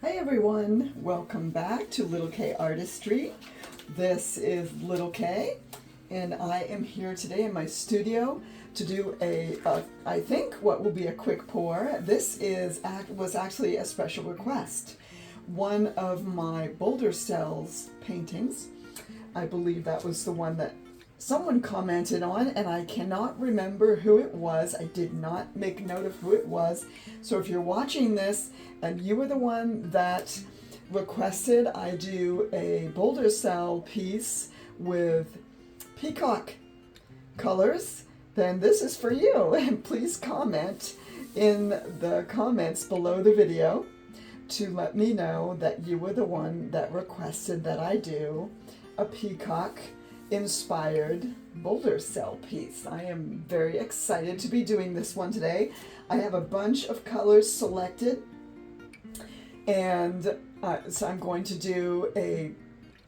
Hi everyone, welcome back to Little K Artistry. This is Little K and I am here today in my studio to do I think what will be a quick pour. This was actually a special request. One of my Boulder Cells paintings, I believe that was the one that someone commented on, and I cannot remember who it was. I did not make note of who it was. So if you're watching this and you were the one that requested I do a Boulder Cell piece with peacock colors, then this is for you. And please comment in the comments below the video to let me know that you were the one that requested that I do a peacock inspired Boulder Cell piece. I am very excited to be doing this one today. I have a bunch of colors selected, and so I'm going to do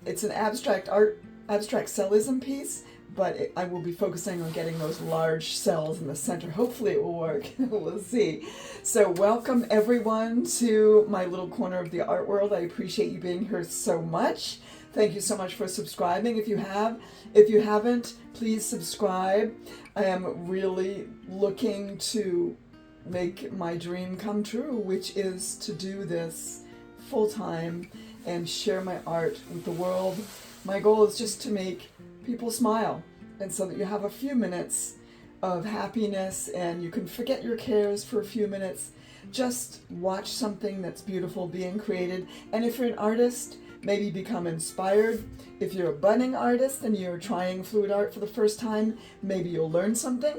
it's an abstract cellism piece, but I will be focusing on getting those large cells in the center. Hopefully it will work. We'll see. So welcome everyone to my little corner of the art world. I appreciate you being here so much. Thank you so much for subscribing if you have. If you haven't, please subscribe. I am really looking to make my dream come true, which is to do this full-time and share my art with the world. My goal is just to make people smile, and so that you have a few minutes of happiness and you can forget your cares for a few minutes. Just watch something that's beautiful being created. And if you're an artist, maybe become inspired. If you're a budding artist and you're trying fluid art for the first time, maybe you'll learn something.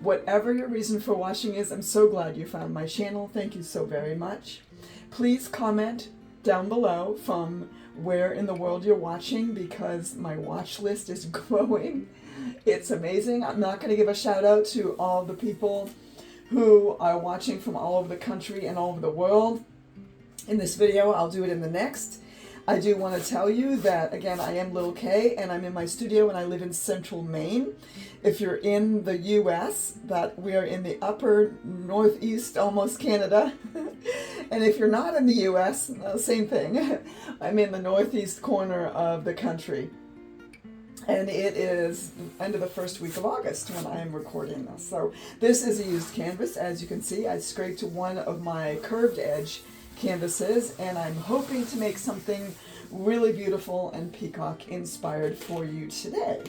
Whatever your reason for watching is, I'm so glad you found my channel. Thank you so very much. Please comment down below from where in the world you're watching, because my watch list is growing. It's amazing. I'm not going to give a shout out to all the people who are watching from all over the country and all over the world in this video. I'll do it in the next. I do want to tell you that, again, I am Little K and I'm in my studio and I live in central Maine. If you're in the US, that we are in the upper northeast, almost Canada. And if you're not in the US, same thing. I'm in the northeast corner of the country. And it is the end of the first week of August when I am recording this. So this is a used canvas. As you can see, I scraped one of my curved edge canvases, and I'm hoping to make something really beautiful and peacock inspired for you today.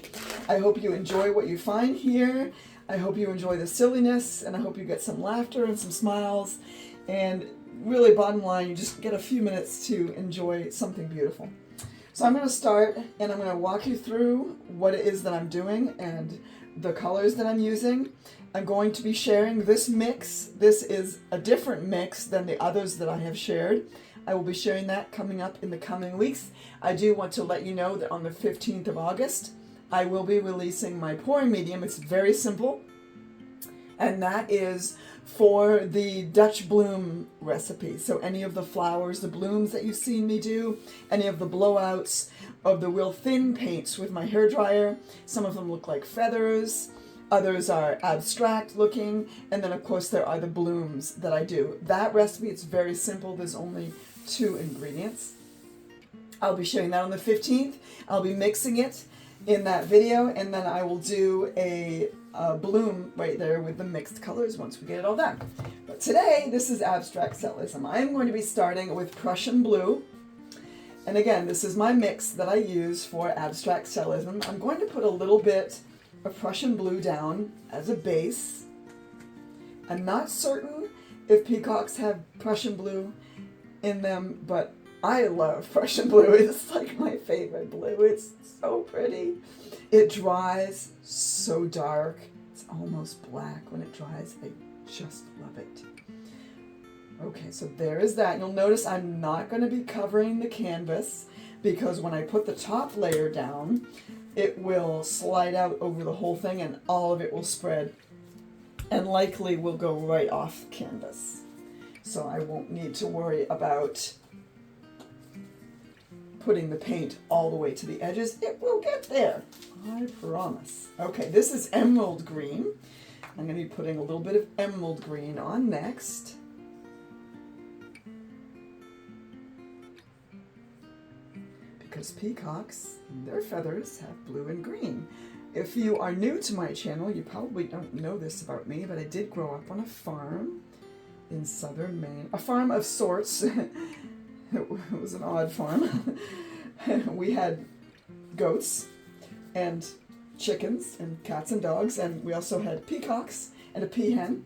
I hope you enjoy what you find here. I hope you enjoy the silliness, and I hope you get some laughter and some smiles, and really bottom line, you just get a few minutes to enjoy something beautiful. So I'm going to start and I'm going to walk you through what it is that I'm doing and the colors that I'm using. I'm going to be sharing this mix. This is a different mix than the others that I have shared. I will be sharing that coming up in the coming weeks. I do want to let you know that on the 15th of August, I will be releasing my pouring medium. It's very simple, and that is for the Dutch bloom recipe. So any of the flowers, the blooms that you've seen me do, any of the blowouts of the real thin paints with my hairdryer. Some of them look like feathers. Others are abstract looking, and then of course there are the blooms that I do. That recipe, it's very simple. There's only 2 ingredients. I'll be sharing that on the 15th. I'll be mixing it in that video, and then I will do a bloom right there with the mixed colors once we get it all done. But today, this is abstract cellism. I'm going to be starting with Prussian blue. And again, this is my mix that I use for abstract cellism. I'm going to put a little bit of Prussian blue down as a base. I'm not certain if peacocks have Prussian blue in them, but I love Prussian blue. It's like my favorite blue. It's so pretty. It dries so dark. It's almost black when it dries. I just love it. Okay, so there is that. You'll notice I'm not going to be covering the canvas because when I put the top layer down, it will slide out over the whole thing and all of it will spread and likely will go right off the canvas. So I won't need to worry about putting the paint all the way to the edges. It will get there, I promise. Okay, this is emerald green. I'm going to be putting a little bit of emerald green on next. because peacocks, their feathers have blue and green. If you are new to my channel, you probably don't know this about me, but I did grow up on a farm in southern Maine. A farm of sorts. It was an odd farm. We had goats and chickens and cats and dogs, and we also had peacocks and a peahen.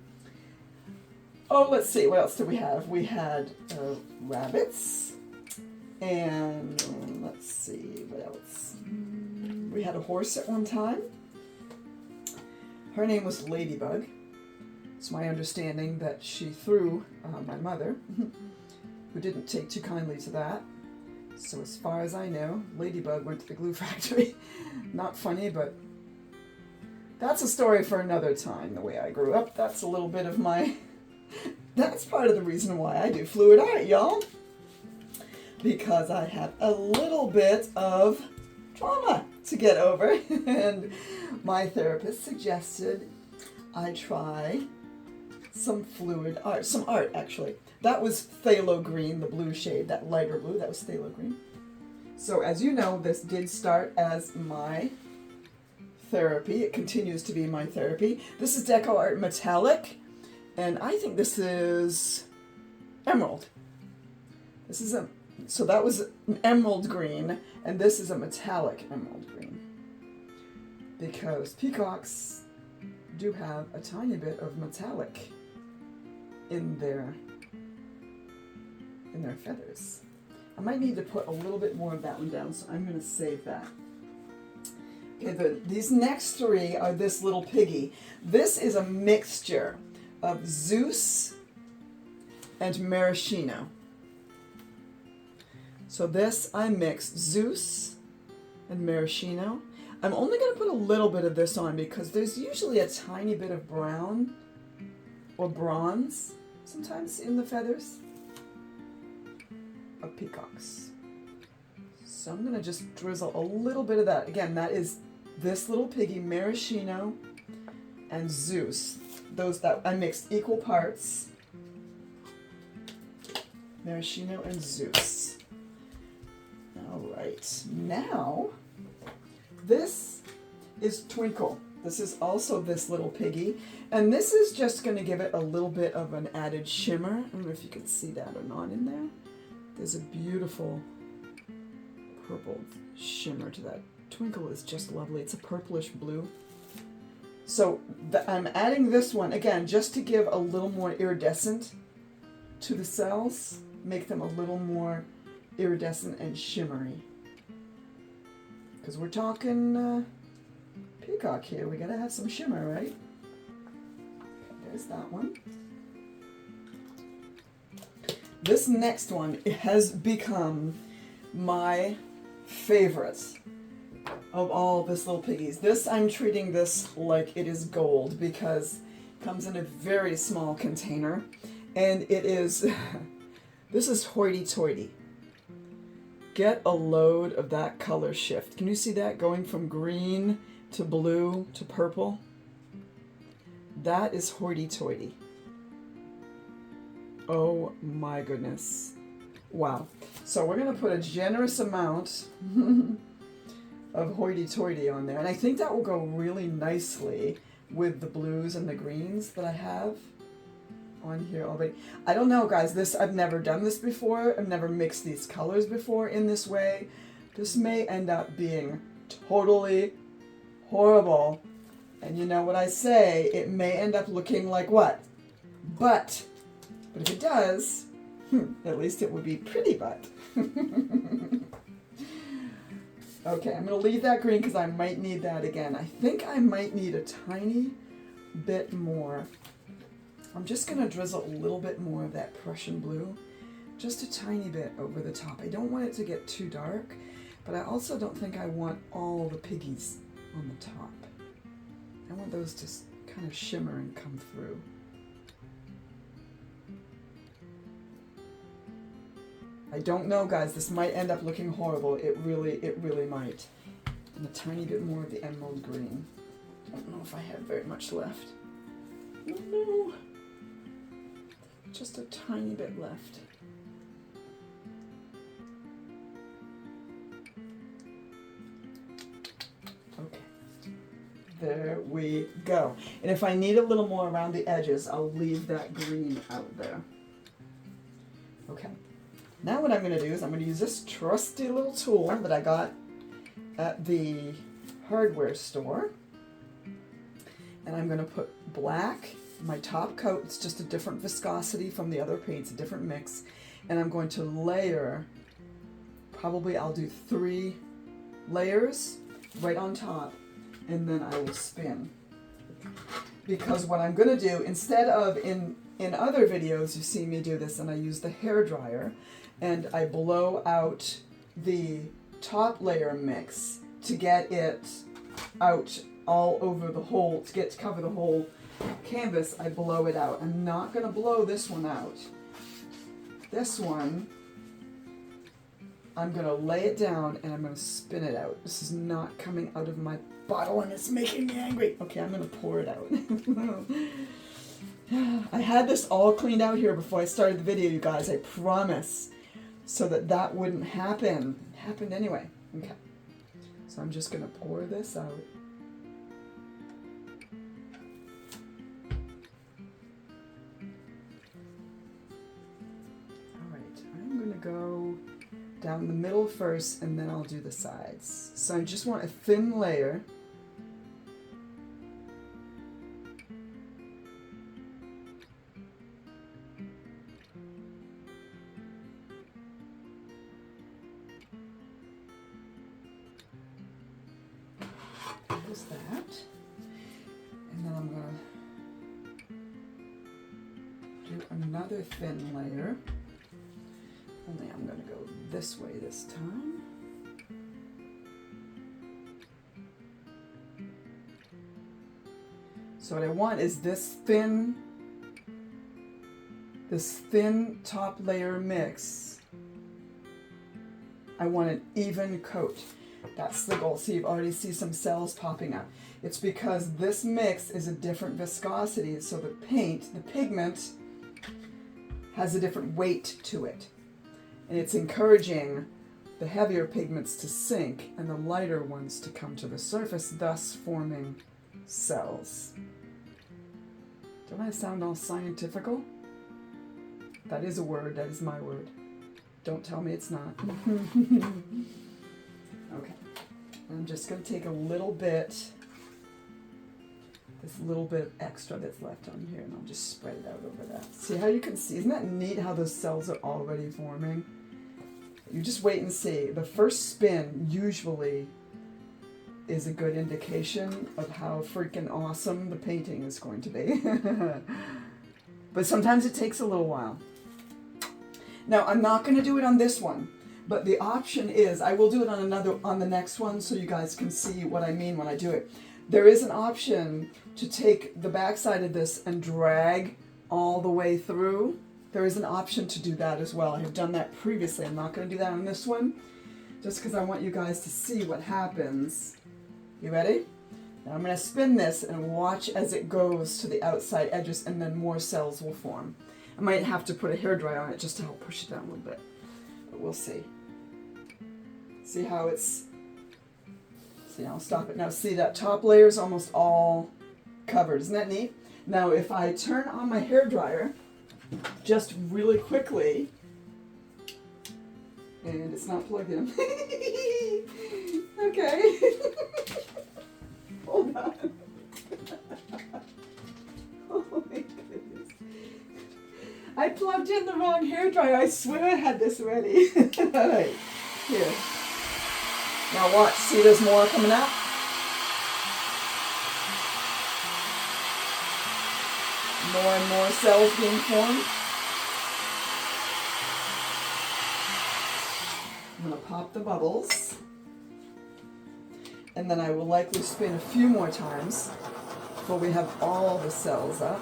Oh, let's see, what else did we have? We had rabbits, and let's see, what else? We had a horse at one time. Her name was Ladybug. It's my understanding that she threw my mother, who didn't take too kindly to that. So as far as I know, Ladybug went to the glue factory. Not funny, but that's a story for another time, the way I grew up. That's a little bit of my... That's part of the reason why I do fluid art, y'all. Because I had a little bit of trauma to get over. And my therapist suggested I try some fluid art, some art actually. That was phthalo green, the blue shade, that lighter blue, that was phthalo green. So as you know, this did start as my therapy. It continues to be my therapy. This is Deco Art Metallic, and I think this is emerald. This is so that was an emerald green, and this is a metallic emerald green. Because peacocks do have a tiny bit of metallic in their feathers. I might need to put a little bit more of that one down, so I'm going to save that. Okay, these next three are this little piggy. This is a mixture of Zeus and Maraschino. So this, I mixed Zeus and Maraschino. I'm only going to put a little bit of this on because there's usually a tiny bit of brown or bronze sometimes in the feathers of peacocks. So I'm going to just drizzle a little bit of that. Again, that is this little piggy, Maraschino and Zeus. Those that I mixed equal parts. Maraschino and Zeus. All right, now this is Twinkle. This is also this little piggy, and this is just going to give it a little bit of an added shimmer. I don't know if you can see that or not in there. There's a beautiful purple shimmer to that. Twinkle is just lovely. It's a purplish blue. So I'm adding this one, again, just to give a little more iridescent to the cells, make them a little more iridescent and shimmery. Because we're talking peacock here. We gotta have some shimmer, right? There's that one. This next one has become my favorite of all this little piggies. This, I'm treating this like it is gold because it comes in a very small container, and it is, this is hoity-toity. Get a load of that color shift. Can you see that going from green to blue to purple? That is hoity-toity. Oh my goodness. Wow. So we're going to put a generous amount of hoity-toity on there. And I think that will go really nicely with the blues and the greens that I have on here already. I don't know, guys. This, I've never done this before. I've never mixed these colors before in this way. This may end up being totally horrible. And you know what I say, it may end up looking like what? Butt. But if it does, at least it would be pretty butt. Okay, I'm going to leave that green because I might need that again. I think I might need a tiny bit more. I'm just going to drizzle a little bit more of that Prussian blue. Just a tiny bit over the top. I don't want it to get too dark, but I also don't think I want all the piggies on the top. I want those to kind of shimmer and come through. I don't know, guys. This might end up looking horrible. It really might. And a tiny bit more of the emerald green. I don't know if I have very much left. Oh no. Just a tiny bit left. There we go. And if I need a little more around the edges, I'll leave that green out there. Okay. Now what I'm going to do is I'm going to use this trusty little tool that I got at the hardware store. And I'm going to put black, my top coat. It's just a different viscosity from the other paints, a different mix. And I'm going to layer, probably I'll do 3 layers right on top. And then I will spin. Because what I'm going to do, instead of in other videos you see me do this, and I use the hair dryer and I blow out the top layer mix to get it out all over the whole, to cover the whole canvas, I blow it out. I'm not going to blow this one out. This one, I'm going to lay it down and I'm going to spin it out. This is not coming out of my bottle and it's making me angry. Okay, I'm going to pour it out. I had this all cleaned out here before I started the video, you guys, I promise, so that wouldn't happen. It happened anyway. Okay, so I'm just going to pour this out. Alright, I'm going to go down the middle first and then I'll do the sides. So I just want a thin layer. There's that. And then I'm going to do another thin layer. Only I'm going to go this way this time. So what I want is this thin top layer mix. I want an even coat. That's the goal. See, you already see some cells popping up. It's because this mix is a different viscosity, so the paint, the pigment, has a different weight to it. And it's encouraging the heavier pigments to sink and the lighter ones to come to the surface, thus forming cells. Don't I sound all scientifical? That is a word, that is my word. Don't tell me it's not. Okay, I'm just going to take a little bit, this little bit extra that's left on here, and I'll just spread it out over that. See how you can see, isn't that neat how those cells are already forming? You just wait and see. The first spin usually is a good indication of how freaking awesome the painting is going to be. But sometimes it takes a little while. Now, I'm not going to do it on this one. But the option is, I will do it on the next one so you guys can see what I mean when I do it. There is an option to take the backside of this and drag all the way through. There is an option to do that as well. I have done that previously. I'm not going to do that on this one, just because I want you guys to see what happens. You ready? Now I'm going to spin this and watch as it goes to the outside edges, and then more cells will form. I might have to put a hairdryer on it just to help push it down a little bit. But we'll see. See how it's... See, I'll stop it. Now see, that top layer is almost all covered. Isn't that neat? Now if I turn on my hairdryer, just really quickly, and it's not plugged in. Okay. Hold on. Oh my goodness. I plugged in the wrong hairdryer. I swear I had this ready. Alright, here. Now watch, see there's more coming out? More and more cells being formed. I'm going to pop the bubbles. And then I will likely spin a few more times before we have all the cells up.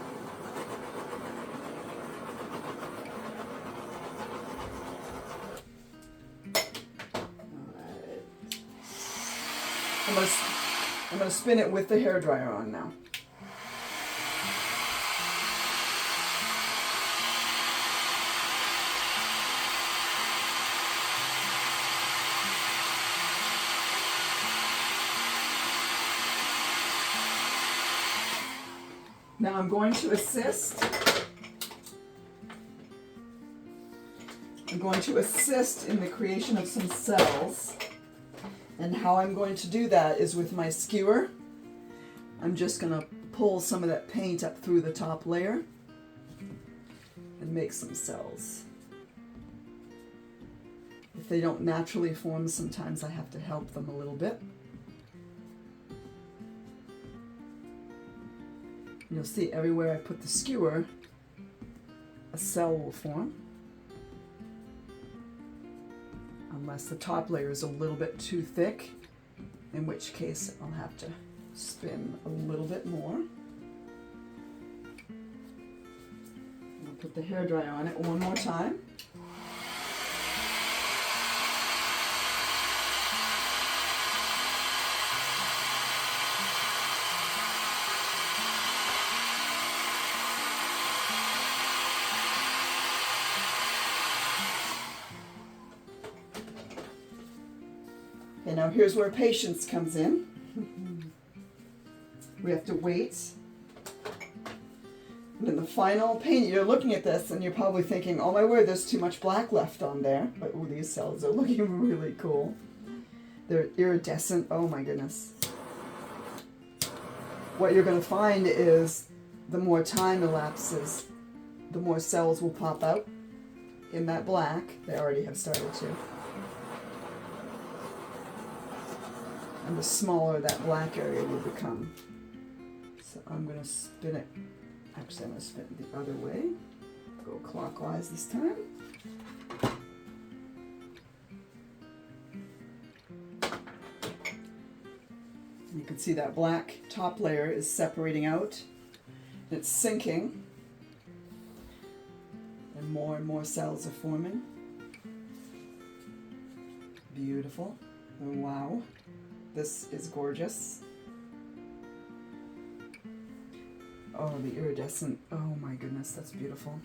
Alright. I'm going to spin it with the hairdryer on now. Now I'm going to assist. I'm going to assist in the creation of some cells. And how I'm going to do that is with my skewer. I'm just going to pull some of that paint up through the top layer and make some cells. If they don't naturally form, sometimes I have to help them a little bit. You'll see everywhere I put the skewer, a cell will form. Unless the top layer is a little bit too thick, in which case I'll have to spin a little bit more. I'll put the hairdryer on it one more time. Okay, now here's where patience comes in. We have to wait. And then the final paint, you're looking at this and you're probably thinking, oh my word, there's too much black left on there. But ooh, these cells are looking really cool. They're iridescent, oh my goodness. What you're going to find is the more time elapses, the more cells will pop out in that black. They already have started to. And the smaller that black area will become. So I'm going to spin it. Actually, I'm going to spin it the other way. Go clockwise this time. You can see that black top layer is separating out. It's sinking. And more cells are forming. Beautiful. Wow. This is gorgeous. Oh, the iridescent. Oh my goodness, that's beautiful.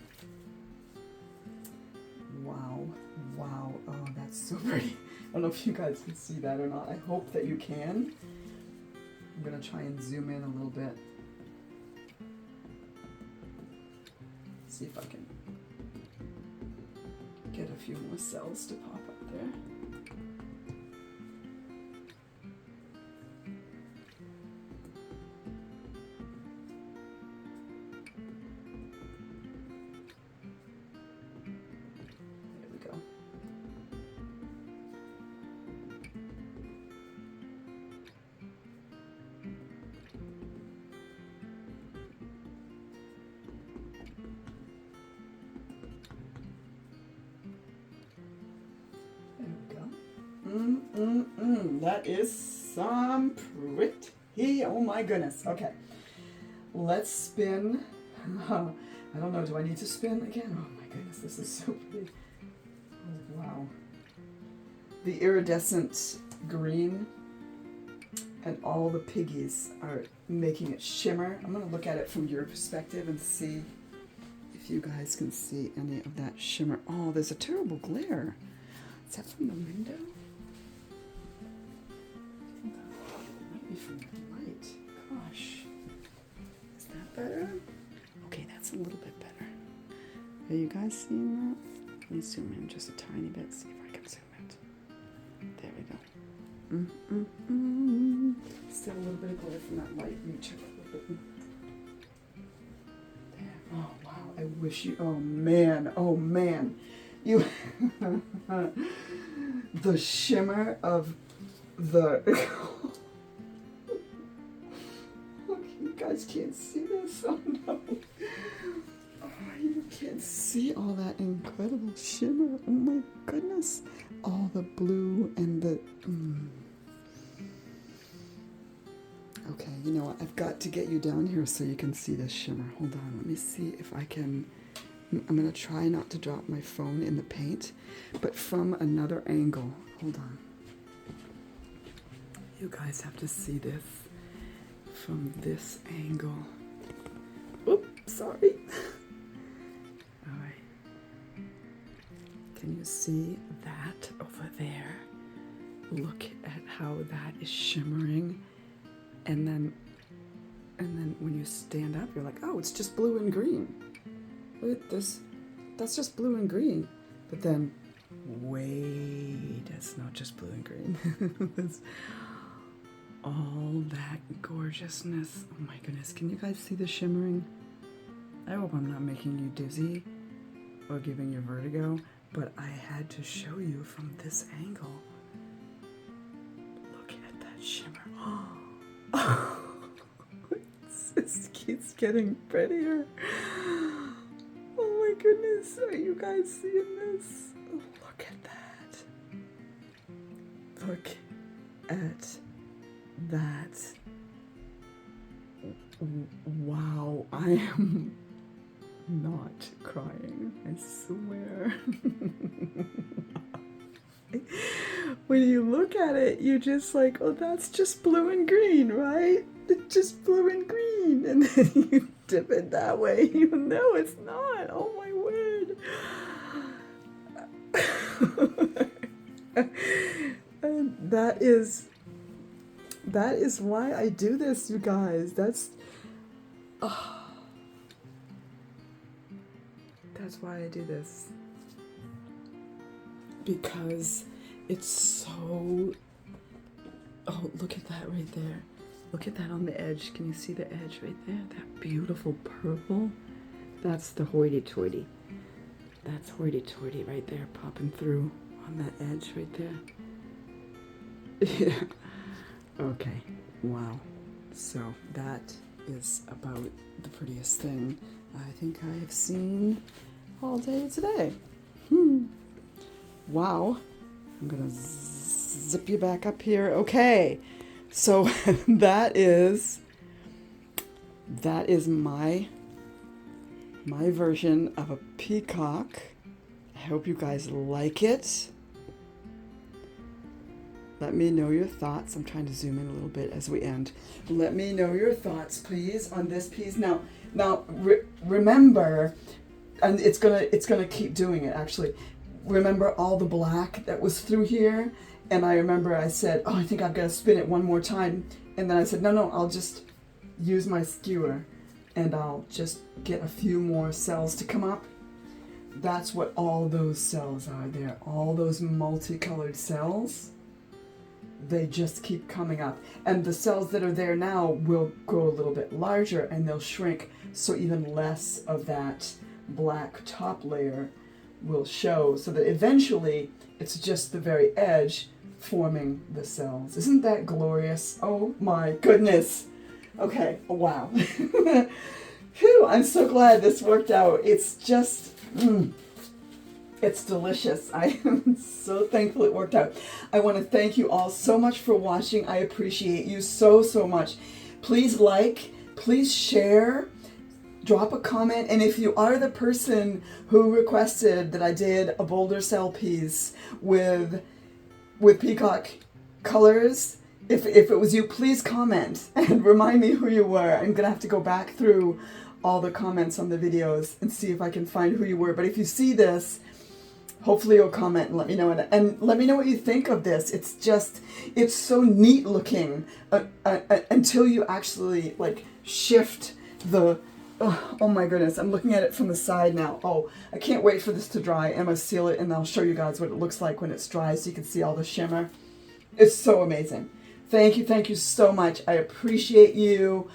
Wow. Wow. Oh, that's so pretty. I don't know if you guys can see that or not. I hope that you can. I'm going to try and zoom in a little bit. See if I can get a few more cells to pop up there. That is some pretty, oh my goodness. Okay, let's spin. I don't know, do I need to spin again? Oh my goodness, this is so pretty. Oh, wow. The iridescent green and all the piggies are making it shimmer. I'm going to look at it from your perspective and see if you guys can see any of that shimmer. Oh, there's a terrible glare. Is that from the window? From the light. Gosh. Is that better? Okay, that's a little bit better. Are you guys seeing that? Let me zoom in just a tiny bit, see if I can zoom it. There we go. Still a little bit of glare from that light. Let me turn it a little bit. There. Oh, wow. I wish you... Oh, man. Oh, man. You... the shimmer of the... You guys can't see this. Oh no. Oh, you can't see all that incredible shimmer. Oh my goodness. All the blue and the... Okay, you know what? I've got to get you down here so you can see this shimmer. Hold on. Let me see if I can... I'm going to try not to drop my phone in the paint, but from another angle. Hold on. You guys have to see this from this angle. Oops, sorry. All right. Can you see that over there? Look at how that is shimmering. And then And then when you stand up, you're like, oh, it's just blue and green. Look at this. That's just blue and green. But then, wait, it's not just blue and green. It's all that gorgeousness. Oh my goodness, can you guys see the shimmering? I hope I'm not making you dizzy or giving you vertigo, but I had to show you from this angle. Look at that shimmer. Oh, it keeps getting prettier. Oh my goodness, are you guys seeing this? Oh, look at that. Look at that. Wow, I am not crying, I swear. When you look at it, you're just like, oh, that's just blue and green, right? It's just blue and green. And then you dip it that way. You know it's not. Oh my word. And that is why I do this, you guys. That's why I do this. Because it's so... Oh, look at that right there. Look at that on the edge. Can you see the edge right there? That beautiful purple. That's the hoity-toity. That's hoity-toity right there, popping through on that edge right there. Yeah. Okay. Wow. So that is about the prettiest thing I think I have seen all day today. Wow. I'm gonna zip you back up here. Okay. So that is my version of a peacock. I hope you guys like it. Let me know your thoughts. I'm trying to zoom in a little bit as we end. Let me know your thoughts, please, on this piece. Now, remember, and it's gonna keep doing it. Actually, remember all the black that was through here. And I remember I said, oh, I think I've got to spin it one more time. And then I said, no, I'll just use my skewer and I'll just get a few more cells to come up. That's what all those cells are there. All those multicolored cells, they just keep coming up. And the cells that are there now will grow a little bit larger and they'll shrink. So even less of that black top layer will show. So that eventually it's just the very edge forming the cells. Isn't that glorious? Oh my goodness. Okay, wow. Phew, I'm so glad this worked out. It's just, it's delicious. I am so thankful it worked out. I want to thank you all so much for watching. I appreciate you so much. Please like, please share, drop a comment, and if you are the person who requested that I did a boulder cell piece with peacock colors, if it was you, please comment and remind me who you were. I'm gonna have to go back through all the comments on the videos and see if I can find who you were. But if you see this, hopefully you'll comment and let me know, and let me know what you think of this. It's so neat looking until you actually like shift the... Oh my goodness, I'm looking at it from the side now. Oh, I can't wait for this to dry. I'm going to seal it and I'll show you guys what it looks like when it's dry so you can see all the shimmer. It's so amazing. Thank you so much. I appreciate you.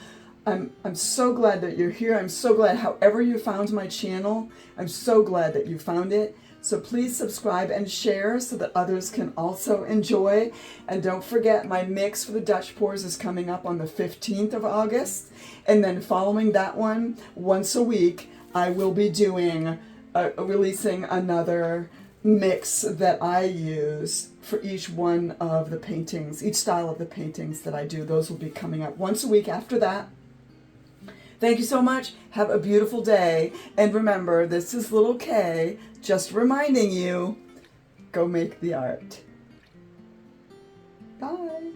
I'm so glad that you're here. I'm so glad however you found my channel. I'm so glad that you found it. So please subscribe and share so that others can also enjoy. And don't forget, my mix for the Dutch pours is coming up on the 15th of August. And then following that one, once a week, I will be doing, releasing another mix that I use for each one of the paintings, each style of the paintings that I do. Those will be coming up once a week after that. Thank you so much. Have a beautiful day. And remember, this is Little Kay, just reminding you, go make the art. Bye.